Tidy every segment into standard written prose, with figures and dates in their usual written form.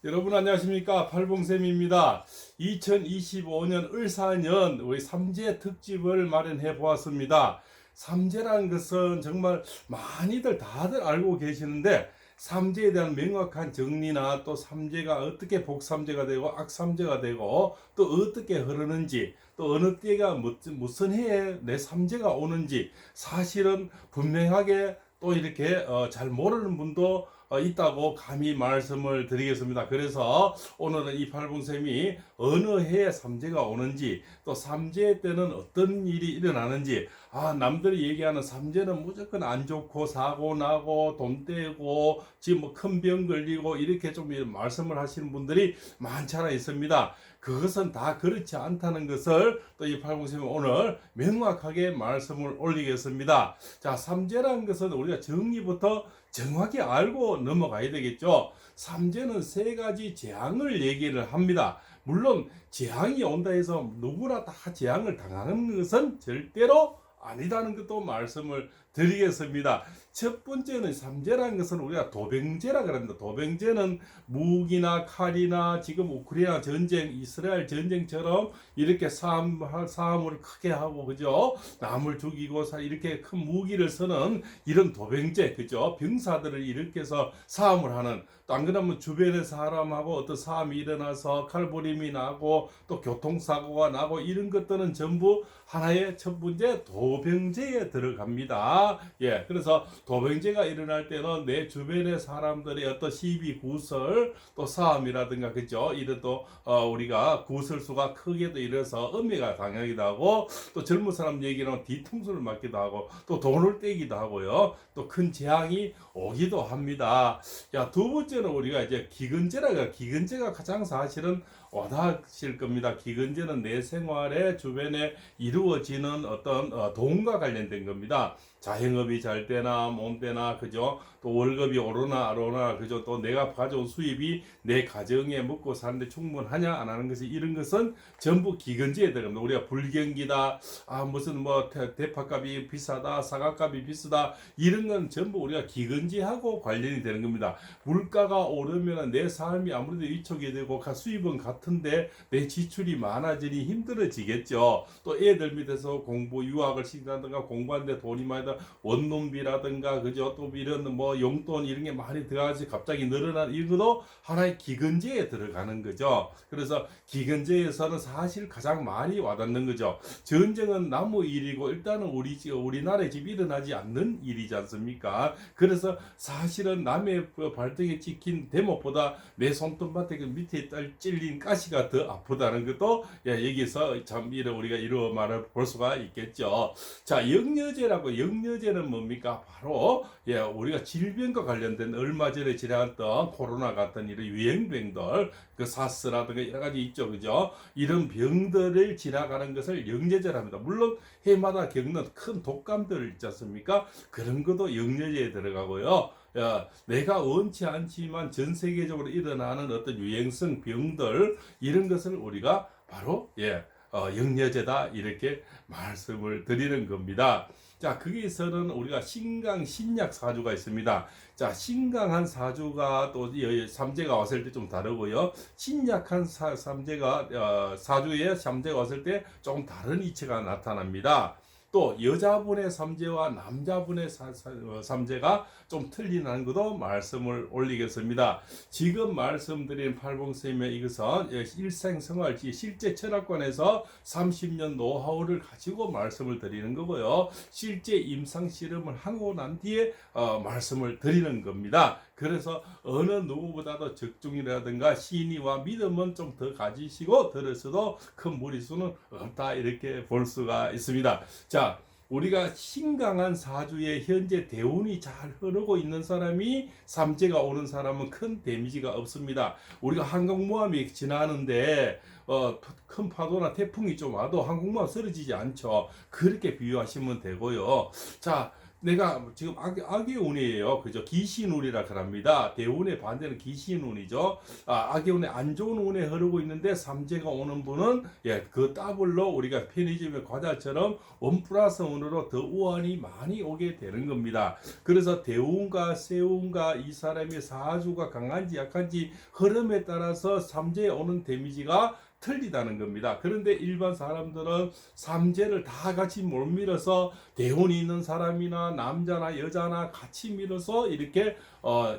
여러분 안녕하십니까? 팔봉쌤입니다. 2025년 을사년 우리 삼재 특집을 마련해 보았습니다. 삼재라는 것은 정말 많이들 다들 알고 계시는데 삼재에 대한 명확한 정리나 또 삼재가 어떻게 복삼재가 되고 악삼재가 되고 또 어떻게 흐르는지 또 어느 때가 무슨 해에 내 삼재가 오는지 사실은 분명하게 또 이렇게 잘 모르는 분도 있다고 감히 말씀을 드리겠습니다. 그래서 오늘은 이 팔봉쌤이 어느 해에 삼재가 오는지 또 삼재 때는 어떤 일이 일어나는지 남들이 얘기하는 삼재는 무조건 안 좋고 사고 나고 돈 떼고 지금 뭐 큰 병 걸리고 이렇게 좀 말씀을 하시는 분들이 많잖아 있습니다. 그것은 다 그렇지 않다는 것을 또 이 팔봉쌤이 오늘 명확하게 말씀을 올리겠습니다. 자, 삼재라는 것은 우리가 정리부터 정확히 알고 넘어가야 되겠죠. 삼재는 세 가지 재앙을 얘기를 합니다. 물론 재앙이 온다 해서 누구나 다 재앙을 당하는 것은 절대로 아니다는 것도 말씀을 드리겠습니다. 첫 번째는 삼재라는 것은 우리가 도병재라 그럽니다. 도병재는 무기나 칼이나 지금 우크라이나 전쟁, 이스라엘 전쟁처럼 이렇게 싸움을 크게 하고 그죠? 남을 죽이고 이렇게 큰 무기를 쓰는 이런 도병재 그죠? 병사들을 일으켜서 싸움을 하는 또 안 그러면 주변의 사람하고 어떤 싸움이 일어나서 칼부림이 나고 또 교통사고가 나고 이런 것들은 전부 하나의 첫 번째 도병재에 들어갑니다. 예, 그래서 도병재가 일어날 때는 내 주변의 사람들의 어떤 시비 구설 또 싸움이라든가 그죠? 이런 또 우리가 구설수가 크게도 일어서 음해가 당하기도 하고 또 젊은 사람 얘기는 뒤통수를 맞기도 하고 또 돈을 떼기도 하고요. 또 큰 재앙이 오기도 합니다. 야, 두 번째는 우리가 이제 기근재가 가장 사실은 와닿으실 겁니다. 기근재는 내 생활에 주변에 이루어지는 어떤 돈과 관련된 겁니다. 자영업이 잘 되나 못 되나 그죠? 또 월급이 오르나 안 오르나 그죠? 또 내가 가져온 수입이 내 가정에 먹고 사는데 충분하냐 안 하는 것이 이런 것은 전부 기근재에 들어갑니다. 우리가 불경기다 무슨 뭐 대파값이 비싸다 사과값이 비싸다 이런 건 전부 우리가 기근재하고 관련이 되는 겁니다. 물가가 오르면 내 삶이 아무래도 위축이 되고 수입은 같은데 내 지출이 많아지니 힘들어지겠죠. 또 애들 밑에서 공부 유학을 시킨다든가 공부하는데 돈이 많이 더 원룸비라든가 그죠? 또 이런 뭐 용돈 이런 게 많이 들어가서 갑자기 늘어난 이것도 하나의 기근재에 들어가는 거죠. 그래서 기근재에서는 사실 가장 많이 와닿는 거죠. 전쟁은 남의 일이고 일단은 우리나라에 지금 일어나지 않는 일이지 않습니까? 그래서 사실은 남의 발등에 찍힌 대못보다 내 손톱밭에 그 밑에 찔린 가시가 더 아프다는 것도 여기서 참 우리가 이런 말을 볼 수가 있겠죠. 자, 영여제는 뭡니까? 바로 우리가 질병과 관련된 얼마 전에 지나갔던 코로나 같은 이런 유행병들 그 사스라든가 여러 가지 있죠, 그죠? 이런 병들을 지나가는 것을 영여제랍니다. 물론 해마다 겪는 큰 독감들 있지 않습니까? 그런 것도 영여제에 들어가고요. 내가 원치 않지만 전 세계적으로 일어나는 어떤 유행성 병들 이런 것을 우리가 바로 영여제다 이렇게 말씀을 드리는 겁니다. 자, 거기서는 우리가 신강 신약 사주가 있습니다. 자, 신강한 사주가 또 삼재가 왔을 때 좀 다르고요. 신약한 사주에 삼재가 왔을 때 조금 다른 이치가 나타납니다. 또 여자분의 삼재와 남자분의 삼재가 좀 틀리는 것도 말씀을 올리겠습니다. 지금 말씀드린 팔봉쌤의 이것은 일생생활 실제 철학관에서 30년 노하우를 가지고 말씀을 드리는 거고요. 실제 임상 실험을 하고 난 뒤에 말씀을 드리는 겁니다. 그래서 어느 누구보다도 적중이라든가 신의와 믿음은 좀 더 가지시고 들었어도 큰 무리수는 없다 이렇게 볼 수가 있습니다. 자, 우리가 신강한 사주에 현재 대운이 잘 흐르고 있는 사람이 삼재가 오는 사람은 큰 데미지가 없습니다. 우리가 항공모함이 지나는데 큰 파도나 태풍이 좀 와도 항공모함 쓰러지지 않죠. 그렇게 비유하시면 되고요. 자, 내가 지금 악의 운이에요. 그죠? 기신운이라 그럽니다. 대운의 반대는 기신운이죠. 악의 운에 안 좋은 운에 흐르고 있는데 삼재가 오는 분은 그 더블로 우리가 편의점의 과자처럼 원 플러스 운으로 더 우환이 많이 오게 되는 겁니다. 그래서 대운과 세운과 이 사람의 사주가 강한지 약한지 흐름에 따라서 삼재에 오는 데미지가 틀리다는 겁니다. 그런데 일반 사람들은 삼재를 다 같이 못 밀어서 대운이 있는 사람이나 남자나 여자나 같이 밀어서 이렇게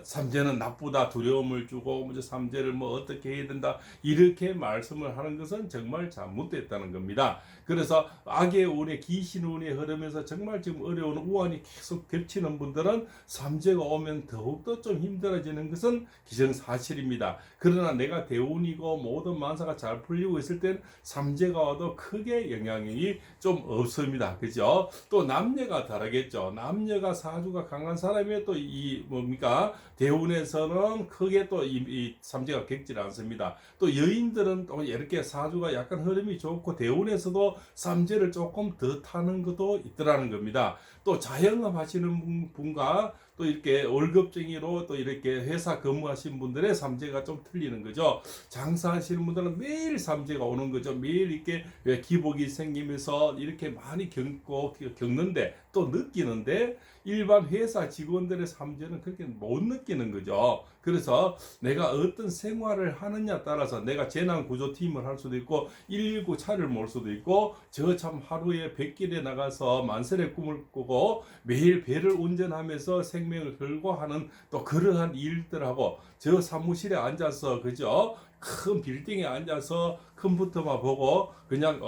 삼재는 나쁘다 두려움을 주고 삼재를 뭐 어떻게 해야 된다 이렇게 말씀을 하는 것은 정말 잘못됐다는 겁니다. 그래서 악의 운에 기신운에 흐르면서 정말 지금 어려운 우환이 계속 겹치는 분들은 삼재가 오면 더욱더 좀 힘들어지는 것은 기정사실입니다. 그러나 내가 대운이고 모든 만사가 잘 풀리고 있을 땐 삼재가 와도 크게 영향이 좀 없습니다. 그죠? 또 남녀가 다르겠죠. 남녀가 사주가 강한 사람이 또 이 뭡니까? 대운에서는 크게 또 이 삼재가 겪지 않습니다. 또 여인들은 또 이렇게 사주가 약간 흐름이 좋고 대운에서도 삼재를 조금 더 타는 것도 있더라는 겁니다. 또 자영업 하시는 분과 또 이렇게 월급쟁이로 또 이렇게 회사 근무하신 분들의 삼재가 좀 틀리는 거죠. 장사하시는 분들은 매일 삼재가 오는 거죠. 매일 이렇게 기복이 생기면서 이렇게 많이 겪는데 또 느끼는데 일반 회사 직원들의 삼재는 그렇게 못 느끼는 거죠. 그래서 내가 어떤 생활을 하느냐 따라서 내가 재난구조팀을 할 수도 있고 119 차를 몰 수도 있고 저 참 하루에 100길에 나가서 만세의 꿈을 꾸고 매일 배를 운전하면서 생명을 걸고 하는 또 그러한 일들하고 저 사무실에 앉아서 그죠? 큰 빌딩에 앉아서 컴퓨터만 보고 그냥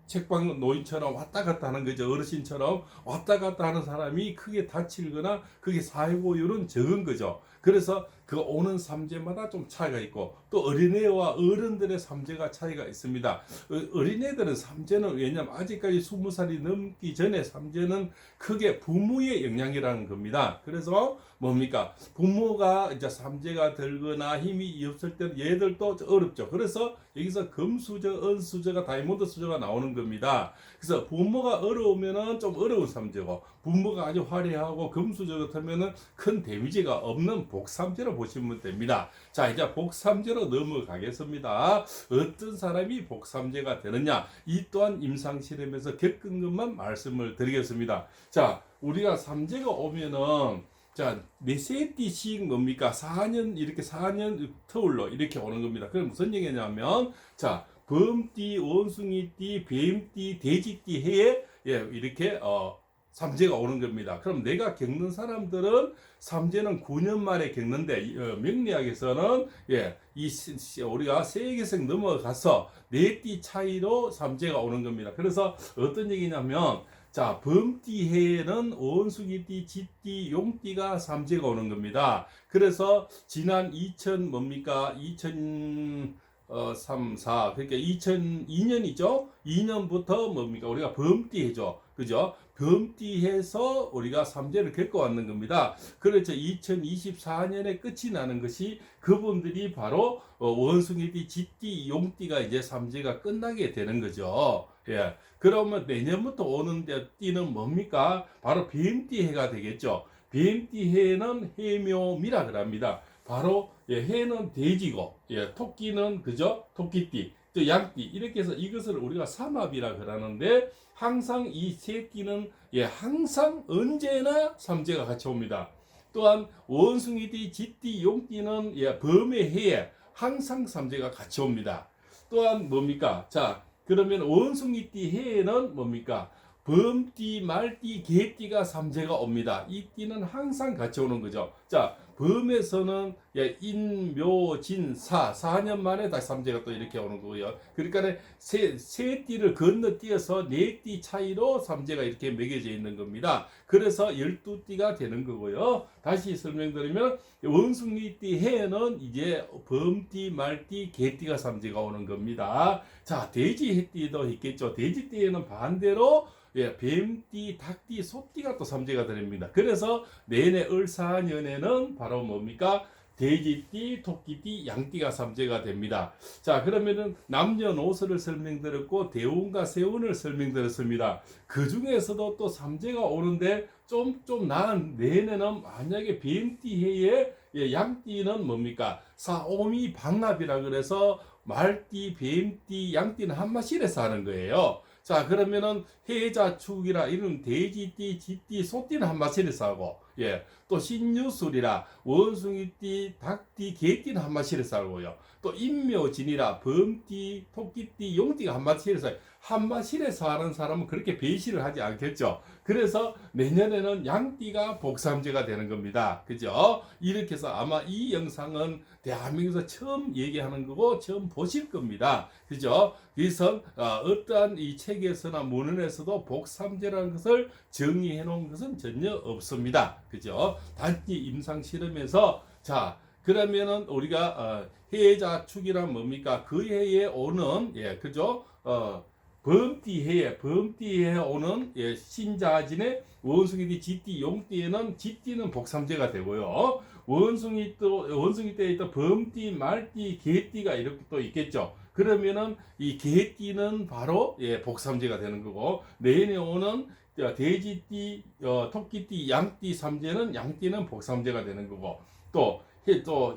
책방 노인처럼 왔다 갔다 하는 거죠. 어르신처럼 왔다 갔다 하는 사람이 크게 다치거나 그게 사회보율은 적은 거죠. 그래서 그 오는 삼재마다 좀 차이가 있고 또 어린애와 어른들의 삼재가 차이가 있습니다. 어린애들은 삼재는 왜냐하면 아직까지 20살이 넘기 전에 삼재는 크게 부모의 영향이라는 겁니다. 그래서 뭡니까? 부모가 이제 삼재가 들거나 힘이 없을 때는 얘들도 어렵죠. 그래서 여기서 금수저, 은수저가 다이몬드 수저가 나오는 겁니다. 그래서 부모가 어려우면은 좀 어려운 삼재고 부모가 아주 화려하고 금수저 같으면은 큰 데미지가 없는 복삼재로 보시면 됩니다. 자, 이제 복삼재로 넘어가겠습니다. 어떤 사람이 복삼재가 되느냐? 이 또한 임상실험에서 겪은 것만 말씀을 드리겠습니다. 자, 우리가 삼재가 오면은 자, 네세 띠씩 뭡니까? 4년 이렇게 4년 터울로 이렇게 오는 겁니다. 그럼 무슨 얘기냐면 자, 범띠, 원숭이띠, 뱀띠, 돼지띠 해에 이렇게 삼재가 오는 겁니다. 그럼 내가 겪는 사람들은 삼재는 9년 만에 겪는데 명리학에서는 우리가 세계생 넘어가서 4띠 차이로 삼재가 오는 겁니다. 그래서 어떤 얘기냐면 자, 범띠 해에는 원숭이띠, 쥐띠, 용띠가 삼재가 오는 겁니다. 그래서 지난 2003, 4 그러니까 2002년이죠. 2년부터 뭡니까? 우리가 범띠 해죠. 그죠? 범띠 해서 우리가 삼재를 겪어왔는 겁니다. 그렇죠. 2024년에 끝이 나는 것이 그분들이 바로 원숭이띠, 쥐띠, 용띠가 이제 삼재가 끝나게 되는 거죠. 예. 그러면 내년부터 오는 띠는 뭡니까? 바로 뱀띠 해가 되겠죠. 뱀띠 해는 해묘미라 그럽니다. 바로 해는 돼지고 토끼는 그죠? 토끼띠, 또 양띠 이렇게 해서 이것을 우리가 삼합이라 그러는데 항상 이 세 띠는 항상 언제나 삼재가 같이 옵니다. 또한 원숭이띠, 쥐띠, 용띠는 범의 해에 항상 삼재가 같이 옵니다. 또한 뭡니까? 자, 그러면 원숭이띠 해에는 뭡니까? 범띠, 말띠, 개띠가 삼재가 옵니다. 이 띠는 항상 같이 오는 거죠. 자, 범에서는 인, 묘, 진, 4년 만에 다시 삼재가 또 이렇게 오는 거고요. 그러니까 세 띠를 건너뛰어서 4띠 차이로 삼재가 이렇게 매겨져 있는 겁니다. 그래서 12띠가 되는 거고요. 다시 설명드리면 원숭이띠 해에는 이제 범띠, 말띠, 개띠가 삼재가 오는 겁니다. 자, 돼지 해띠도 있겠죠. 돼지띠에는 반대로 뱀띠, 닭띠, 소띠가 또 삼재가 됩니다. 그래서 내내 을사년에는 바로 뭡니까? 돼지띠, 토끼띠, 양띠가 삼재가 됩니다. 자, 그러면은 남녀노소를 설명드렸고 대운과 세운을 설명드렸습니다. 그 중에서도 또 삼재가 오는데 좀 나은 내내는 만약에 뱀띠해에 양띠는 뭡니까? 사오미 방납이라 그래서 말띠, 뱀띠, 양띠는 한마실에서 하는 거예요. 자, 그러면은 해자축이라 이런 돼지띠, 쥐띠, 소띠는 한마실에서 하고, 또 신유술이라 원숭이띠, 닭띠, 개띠는 한마실에서 하고요. 또 인묘진이라 범띠, 토끼띠, 용띠가 한마실에서 한마실에서 하는 사람은 그렇게 배신을 하지 않겠죠. 그래서 내년에는 양띠가 복삼재가 되는 겁니다. 그죠? 이렇게 해서 아마 이 영상은 대한민국에서 처음 얘기하는 거고 처음 보실 겁니다. 그죠? 그래서 어떠한 이 책에서나 문헌에서도 복삼재라는 것을 정의해 놓은 것은 전혀 없습니다. 그죠? 단지 임상 실험에서 자, 그러면은 우리가 해자축이란 뭡니까? 그 해에 오는 그죠? 범띠해에 오는 신자진의 원숭이띠, 쥐띠, 용띠에는 쥐띠는 복삼재가 되고요. 원숭이 때에 있던 범띠, 말띠, 개띠가 이렇게 또 있겠죠. 그러면은 이 개띠는 바로 복삼재가 되는 거고 내년에 오는 돼지띠, 토끼띠, 양띠 삼재는 양띠는 복삼재가 되는 거고 또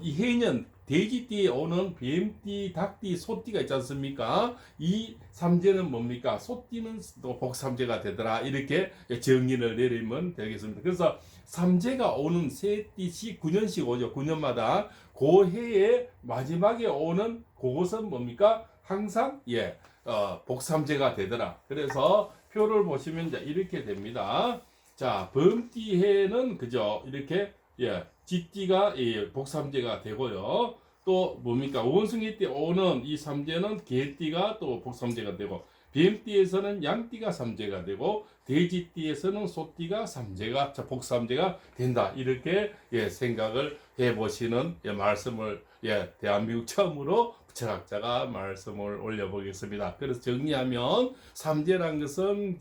이 해년 돼지띠에 오는 뱀띠, 닭띠, 소띠가 있지 않습니까? 이 삼재는 뭡니까? 소띠는 또 복삼재가 되더라. 이렇게 정의를 내리면 되겠습니다. 그래서 삼재가 오는 세 띠씩 9년씩 오죠. 9년마다 그 해에 마지막에 오는 그것은 뭡니까? 항상 복삼재가 되더라. 그래서 표를 보시면 이제 이렇게 됩니다. 자, 범띠해는 그죠? 이렇게 쥐띠가 복삼재가 되고요. 또 뭡니까? 원숭이 때 오는 이 삼재는 개띠가 또 복삼재가 되고 뱀띠에서는 양띠가 삼재가 되고 돼지띠에서는 소띠가 복삼재가 된다. 이렇게 생각을 해보시는 말씀을 대한민국 처음으로 철학자가 말씀을 올려보겠습니다. 그래서 정리하면 삼재란 것은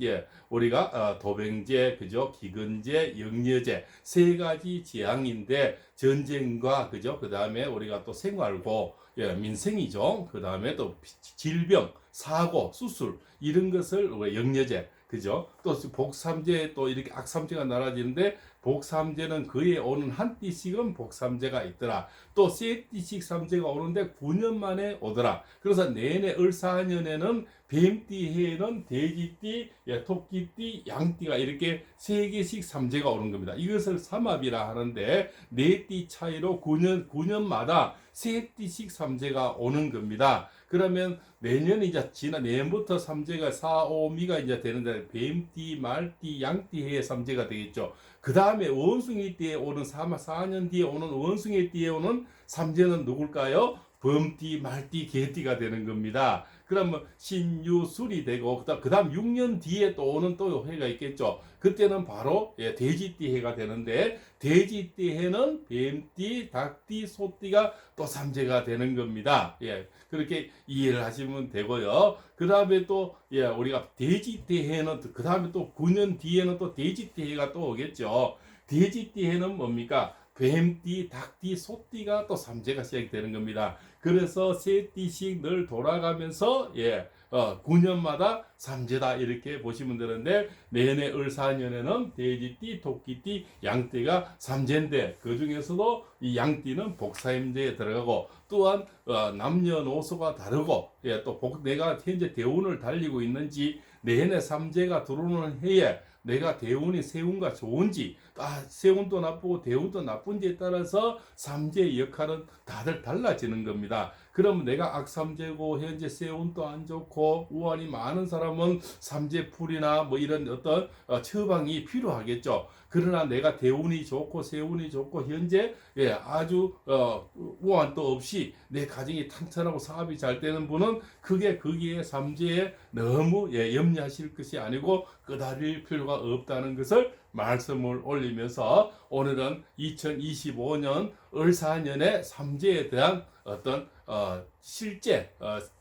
우리가 도병재, 그죠, 기근재, 영여재 세 가지 재앙인데 전쟁과 그죠, 그 다음에 우리가 또 생활고 민생이죠. 그 다음에 또 질병, 사고, 수술 이런 것을 우리 영여재 그죠? 또 복삼재 또 이렇게 악삼재가 나눠지는데 복삼재는 그에 오는 한 띠씩은 복삼재가 있더라. 또 세 띠씩 삼재가 오는데 9년 만에 오더라. 그래서 내내 을사년에는 뱀띠 해에는 돼지띠, 토끼띠, 양띠가 이렇게 세 개씩 삼재가 오는 겁니다. 이것을 삼합이라 하는데 네 띠 차이로 9년마다 세 띠씩 삼재가 오는 겁니다. 그러면 내년이 이제 내년부터 삼재가 4, 5미가 이제 되는데 뱀띠, 말띠, 양띠 해에 삼재가 되겠죠. 그 다음에 원숭이 띠에 오는 4년 뒤에 오는 원숭이 띠에 오는 삼재는 누굴까요? 범띠, 말띠, 개띠가 되는 겁니다. 그러면 신유술이 되고 그 다음 6년 뒤에 또 오는 또 해가 있겠죠. 그때는 바로 돼지띠 해가 되는데 돼지띠 해는 뱀띠, 닭띠, 소띠가 또 삼재가 되는 겁니다. 그렇게 이해를 하시면 되고요. 그 다음에 또 우리가 돼지띠 해는 그 다음에 또 9년 뒤에는 또 돼지띠 해가 또 오겠죠. 돼지띠 해는 뭡니까? 뱀띠, 닭띠, 소띠가 또 삼재가 시작이 되는 겁니다. 그래서 세 띠씩 늘 돌아가면서 9년마다 삼재다 이렇게 보시면 되는데 내내 을사년에는 돼지띠, 토끼띠, 양띠가 삼재인데 그 중에서도 이 양띠는 복삼재에 들어가고 또한 남녀노소가 다르고 또 내가 현재 대운을 달리고 있는지 내내 삼재가 들어오는 해에 내가 대운이 세운과 좋은지 세운도 나쁘고 대운도 나쁜지에 따라서 삼재의 역할은 다들 달라지는 겁니다. 그러면 내가 악삼재고 현재 세운도 안 좋고 우환이 많은 사람은 삼재풀이나 뭐 이런 어떤 처방이 필요하겠죠. 그러나 내가 대운이 좋고 세운이 좋고 현재 아주 우환도 없이 내 가정이 탄탄하고 사업이 잘 되는 분은 크게 거기에 삼재에 너무 염려하실 것이 아니고 끄달릴 필요가 없다는 것을 말씀을 올리면서 오늘은 2025년 을사년의 삼재에 대한 어떤 실제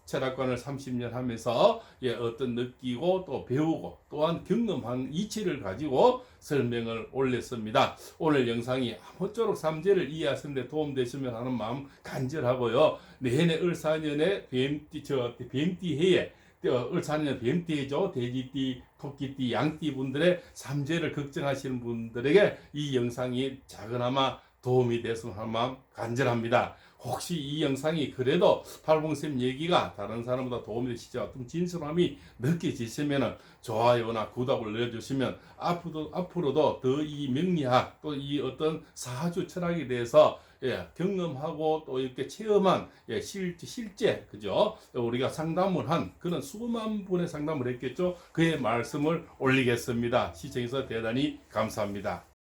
철학관을 30년 하면서 어떤 느끼고 또 배우고 또한 경험한 이치를 가지고 설명을 올렸습니다. 오늘 영상이 아무쪼록 삼재를 이해하시는 데 도움되시면 하는 마음 간절하고요. 내년에 을사년의 뱀띠 해에 을사년 뱀띠죠. 돼지띠, 토끼띠, 양띠 분들의 삼재를 걱정하시는 분들에게 이 영상이 작은아마 도움이 됐으면 하는 마음 간절합니다. 혹시 이 영상이 그래도 팔봉쌤 얘기가 다른 사람보다 도움이 되시지 어떤 진솔함이 느껴지시면 좋아요나 구독을 눌러주시면 앞으로도 더 이 명리학 또 이 어떤 사주 철학에 대해서 경험하고 또 이렇게 체험한 실제 그죠? 우리가 상담을 한 그런 수만 분의 상담을 했겠죠. 그의 말씀을 올리겠습니다. 시청해서 대단히 감사합니다.